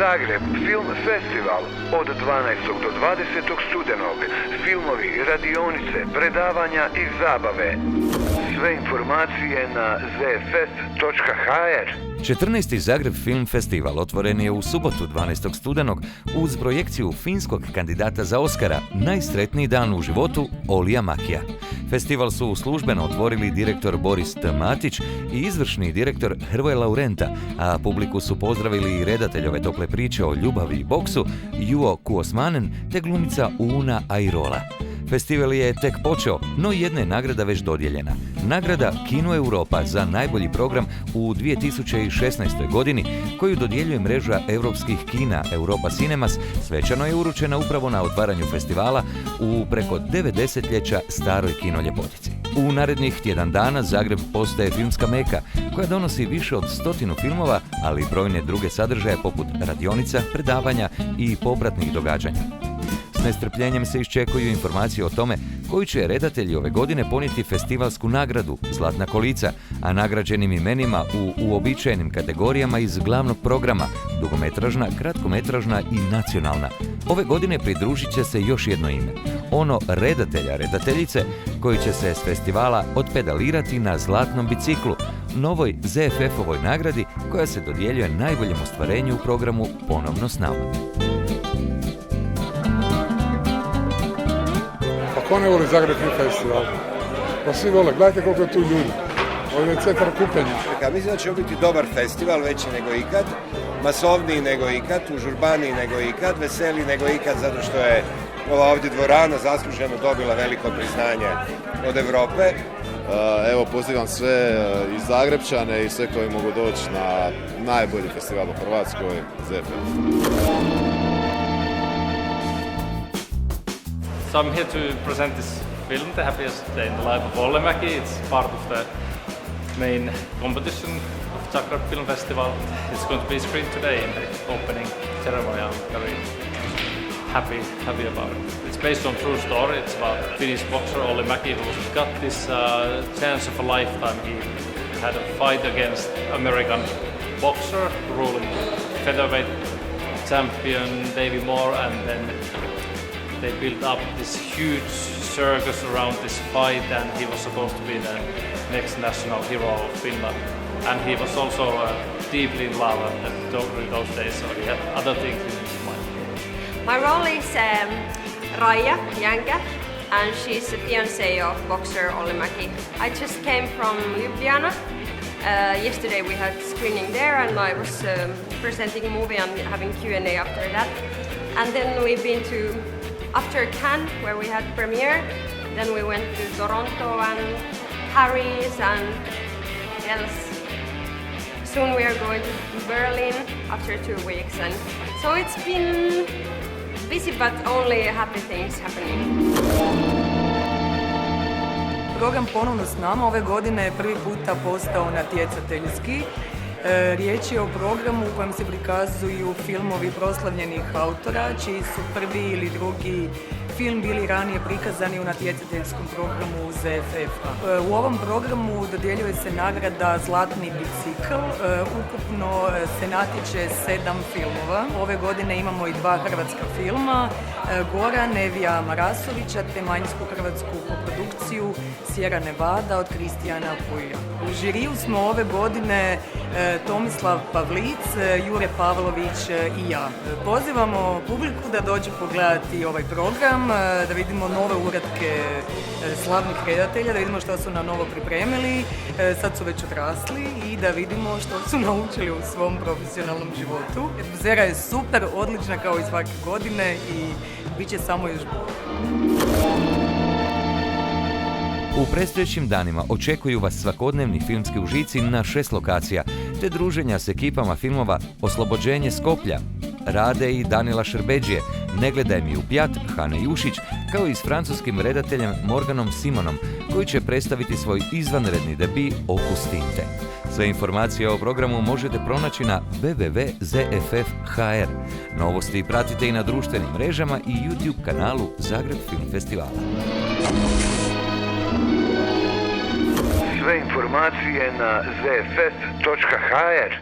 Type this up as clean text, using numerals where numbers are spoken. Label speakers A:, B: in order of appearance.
A: Zagreb Film Festival od 12. do 20. studenog. Filmovi, radionice, predavanja i zabave. Sve informacije na zfest.hr.
B: 14. Zagreb Film Festival otvoren je u subotu 12. studenog uz projekciju finskog kandidata za Oscara Najsretniji dan u životu Olija Makija. Festival su službeno otvorili direktor Boris T. Matić i izvršni direktor Hrvoje Laurenta, a publiku su pozdravili i redatelj ove tople priče o ljubavi i boksu Juho Kuosmanen te glumica Una Airola. Festival je tek počeo, no jedna je nagrada već dodijeljena. Nagrada Kino Europa za najbolji program u 2016. godini, koju dodjeljuje mreža europskih kina Europa Cinemas, svečano je uručena upravo na otvaranju festivala u preko 9 desetljeća staroj kino ljepotici. U narednih tjedan dana Zagreb postaje filmska meka, koja donosi više od 100 filmova, ali i brojne druge sadržaje poput radionica, predavanja i popratnih događanja. S nestrpljenjem se iščekuju informacije o tome koji će redatelji ove godine ponijeti festivalsku nagradu Zlatna kolica, a nagrađenim imenima u uobičajenim kategorijama iz glavnog programa, dugometražna, kratkometražna i nacionalna. Ove godine pridružit će se još jedno ime, ono redateljice, koji će se s festivala otpedalirati na zlatnom biciklu, novoj ZFF-ovoj nagradi koja se dodjeljuje najboljem ostvarenju u programu Ponovno s nama.
C: Ko ne voli Zagreb Film Festival? Pa svi vole, gledajte koliko je tu ljudi. Ovdje je centar kupenja.
D: Mislim da će biti dobar festival, veći nego ikad, masovniji nego ikad, užurbaniji nego ikad, veseliji nego ikad, zato što je ova ovdje dvorana zasluženo dobila veliko priznanje od Europe.
E: Evo, pozivam sve i Zagrebčane i sve koji mogu doći na najbolji festival u Hrvatskoj, ZFF.
F: So I'm here to present this film, The Happiest Day in the Life of Olli-Mäki. It's part of the main competition of Zagreb Film Festival. It's going to be screened today in the opening ceremony. I'm very happy about it. It's based on true story. It's about Finnish boxer Olli-Mäki who got this chance of a lifetime. He had a fight against American boxer, ruling featherweight champion Davey Moore, and then they built up this huge circus around this fight, and he was supposed to be the next national hero of Finland. And he was also deeply in love during those days, so he had other things in his mind.
G: My role is Raija Jänkä, and she's the fiancée of boxer Olli-Mäki. I just came from Ljubljana. Yesterday we had screening there, and I was presenting a movie and having Q&A after that. And then we've been to after Cannes, where we had premiere, then we went to Toronto and Paris and else. Soon we are going to Berlin after 2 weeks, and so it's been busy but only happy things happening.
H: Program Ponovno s nama ove godine je prvi puta postao natjecateljski. Riječ je o programu u kojem se prikazuju filmovi proslavljenih autora, čiji su prvi ili drugi film bili ranije prikazani u natjecateljskom programu ZFF-a. U ovom programu dodjeljuje se nagrada Zlatni bicikl. Ukupno se natječe 7 filmova. Ove godine imamo i 2 hrvatska filma, Goran Evija Marasovića te manjsku hrvatsku koprodukciju Sierra Nevada od Kristijana Puja. U žiriju smo ove godine Tomislav Pavlic, Jure Pavlović i ja. Pozivamo publiku da dođe pogledati ovaj program, da vidimo nove uratke slavnih redatelja, da vidimo što su nam novo pripremili, sad su već odrasli, i da vidimo što su naučili u svom profesionalnom životu. Zera je super, odlična kao i svake godine i bit će samo još bolje.
B: U predstojećim danima očekuju vas svakodnevni filmski užici na 6 lokacija, te druženja s ekipama filmova Oslobođenje Skoplja, Rade i Danila Šerbeđije, Ne gledaj mi u pjat, Hane Jušić, kao i s francuskim redateljem Morganom Simonom, koji će predstaviti svoj izvanredni debi Opus Tinte. Sve informacije o programu možete pronaći na www.zff.hr. Novosti pratite i na društvenim mrežama i YouTube kanalu Zagreb Film Festivala.
A: Sve informacije na zfest.hr.